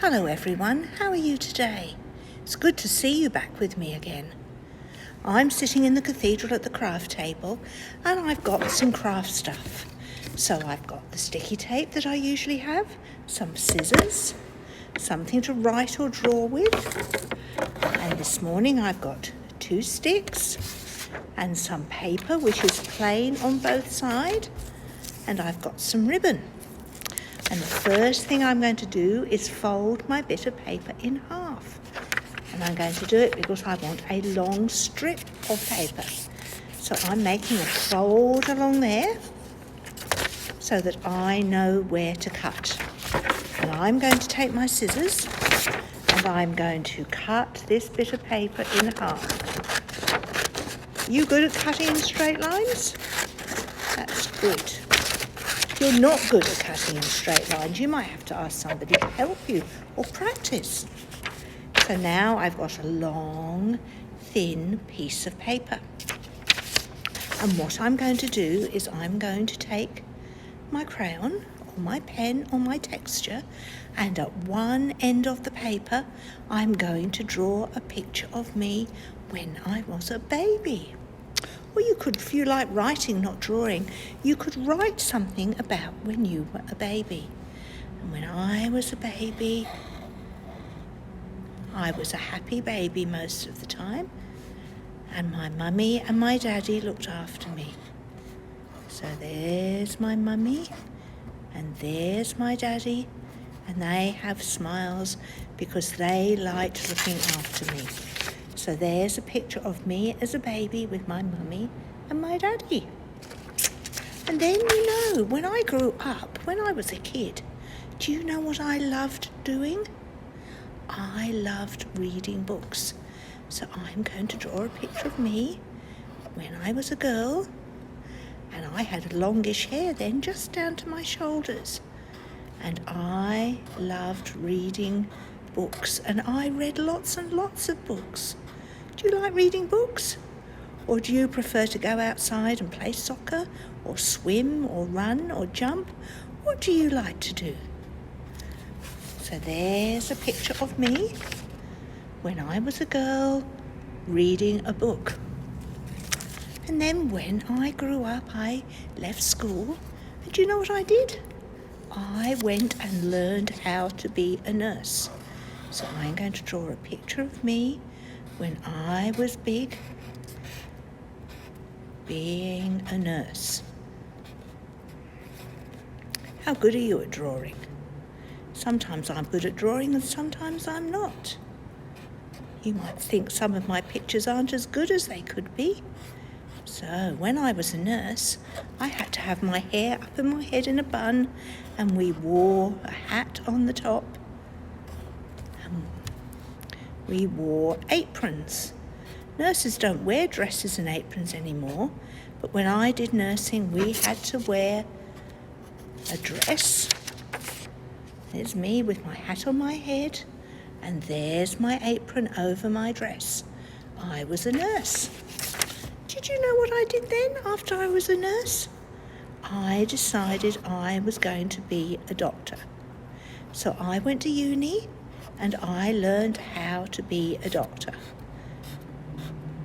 Hello everyone, how are you today? It's good to see you back with me again. I'm sitting in the cathedral at the craft table and I've got some craft stuff. So I've got the sticky tape that I usually have, some scissors, something to write or draw with, and this morning I've got 2 sticks and some paper which is plain on both sides, and I've got some ribbon. And the first thing I'm going to do is fold my bit of paper in half. And I'm going to do it because I want a long strip of paper. So I'm making a fold along there so that I know where to cut. And I'm going to take my scissors and I'm going to cut this bit of paper in half. You good at cutting in straight lines? That's good. If you're not good at cutting in straight lines, you might have to ask somebody to help you or practice. So now I've got a long, thin piece of paper. And what I'm going to do is I'm going to take my crayon or my pen or my texture, and at one end of the paper, I'm going to draw a picture of me when I was a baby. Or you could, if you like writing, not drawing, you could write something about when you were a baby. And when I was a baby, I was a happy baby most of the time, and my mummy and my daddy looked after me. So there's my mummy, and there's my daddy, and they have smiles because they liked looking after me. So there's a picture of me as a baby with my mummy and my daddy. And then, when I grew up, when I was a kid, do you know what I loved doing? I loved reading books. So I'm going to draw a picture of me when I was a girl, and I had longish hair then, just down to my shoulders. And I loved reading books, and I read lots and lots of books. Do you like reading books? Or do you prefer to go outside and play soccer, or swim, or run, or jump? What do you like to do? So there's a picture of me when I was a girl reading a book. And then when I grew up, I left school, and do you know what I did? I went and learned how to be a nurse. So I'm going to draw a picture of me when I was big, being a nurse. How good are you at drawing? Sometimes I'm good at drawing and sometimes I'm not. You might think some of my pictures aren't as good as they could be. So when I was a nurse, I had to have my hair up in my head in a bun, and we wore a hat on the top. We wore aprons. Nurses don't wear dresses and aprons anymore, but when I did nursing, we had to wear a dress. There's me with my hat on my head, and there's my apron over my dress. I was a nurse. Did you know what I did then after I was a nurse? I decided I was going to be a doctor. So I went to uni and I learned how to be a doctor.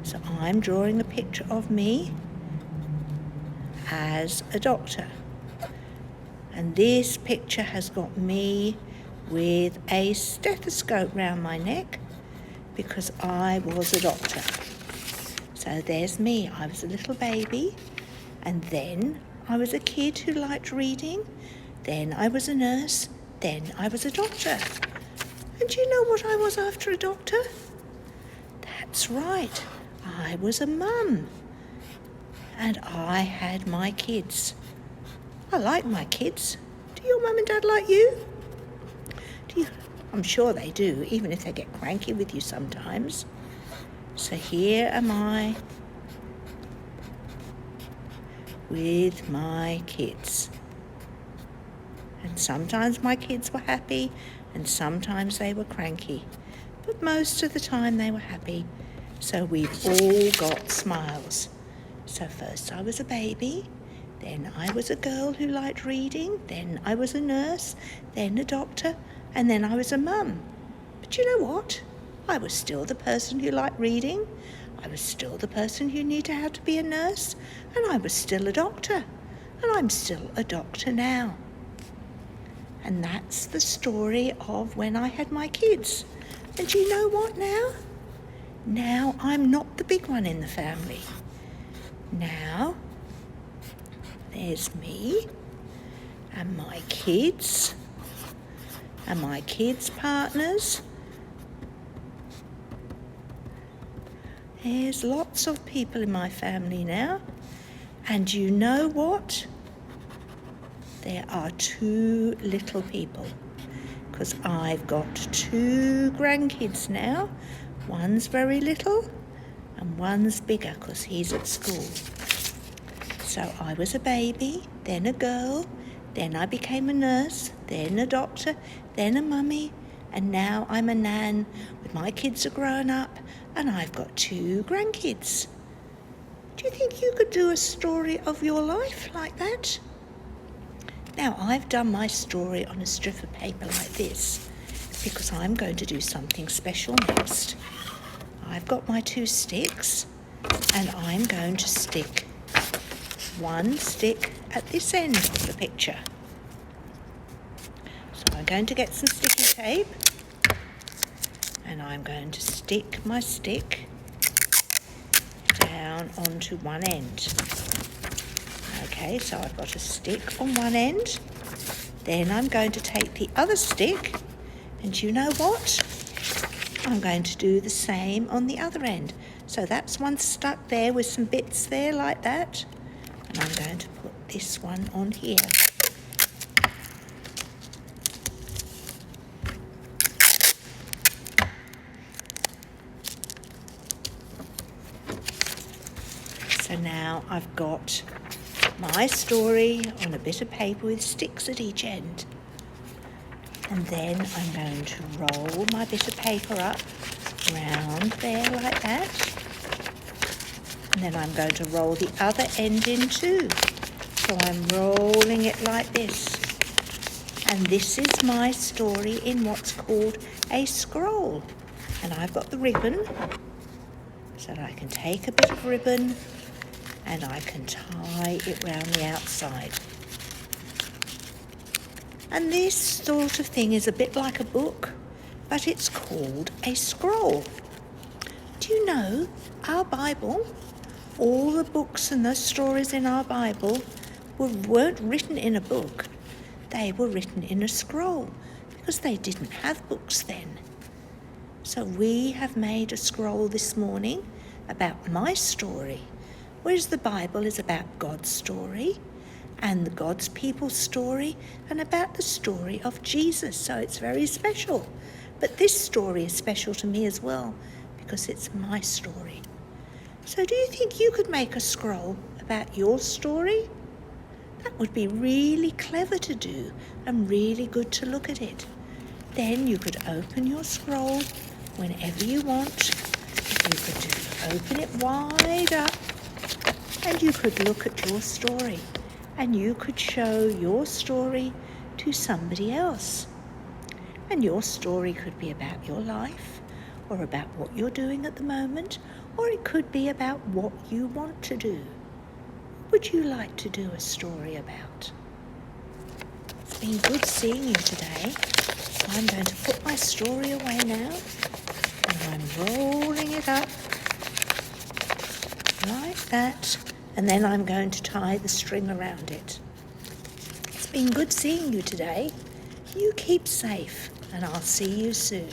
So I'm drawing a picture of me as a doctor. And this picture has got me with a stethoscope round my neck because I was a doctor. So there's me. I was a little baby, and then I was a kid who liked reading, then I was a nurse, then I was a doctor. And do you know what I was after a doctor? That's right, I was a mum. And I had my kids. I like my kids. Do your mum and dad like you? I'm sure they do, even if they get cranky with you sometimes. So here am I with my kids. And sometimes my kids were happy and sometimes they were cranky. But most of the time they were happy. So we've all got smiles. So first I was a baby, then I was a girl who liked reading, then I was a nurse, then a doctor, And then I was a mum. But you know what? I was still the person who liked reading. I was still the person who knew how to be a nurse. And I was still a doctor. And I'm still a doctor now. And that's the story of when I had my kids. And you know what now? Now I'm not the big one in the family. Now there's me and my kids and my kids' partners. There's lots of people in my family now. And you know what? There are 2 little people, because I've got 2 grandkids now. One's very little and one's bigger because he's at school. So I was a baby, then a girl, then I became a nurse, then a doctor, then a mummy, and now I'm a nan with my kids are grown up and I've got 2 grandkids. Do you think you could do a story of your life like that? Now, I've done my story on a strip of paper like this because I'm going to do something special next. I've got my 2 sticks and I'm going to stick 1 stick at this end of the picture. So I'm going to get some sticky tape and I'm going to stick my stick down onto one end. Okay, so I've got a stick on one end. Then I'm going to take the other stick, and you know what? I'm going to do the same on the other end. So that's one stuck there with some bits there like that. And I'm going to put this one on here. So now I've got my story on a bit of paper with sticks at each end. And then I'm going to roll my bit of paper up round there like that. And then I'm going to roll the other end in too. So I'm rolling it like this. And this is my story in what's called a scroll. And I've got the ribbon, so that I can take a bit of ribbon and I can tie it round the outside. And this sort of thing is a bit like a book, but it's called a scroll. Do you know, our Bible, all the books and the stories in our Bible weren't written in a book. They were written in a scroll because they didn't have books then. So we have made a scroll this morning about my story, whereas the Bible is about God's story and the God's people's story and about the story of Jesus. So it's very special. But this story is special to me as well because it's my story. So do you think you could make a scroll about your story? That would be really clever to do and really good to look at it. Then you could open your scroll whenever you want. You could open it wide up and you could look at your story and you could show your story to somebody else. And your story could be about your life or about what you're doing at the moment, or it could be about what you want to do. What would you like to do a story about? It's been good seeing you today. I'm going to put my story away now and I'm rolling it up like that, and then I'm going to tie the string around it. It's been good seeing you today. You keep safe and I'll see you soon.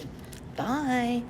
Bye.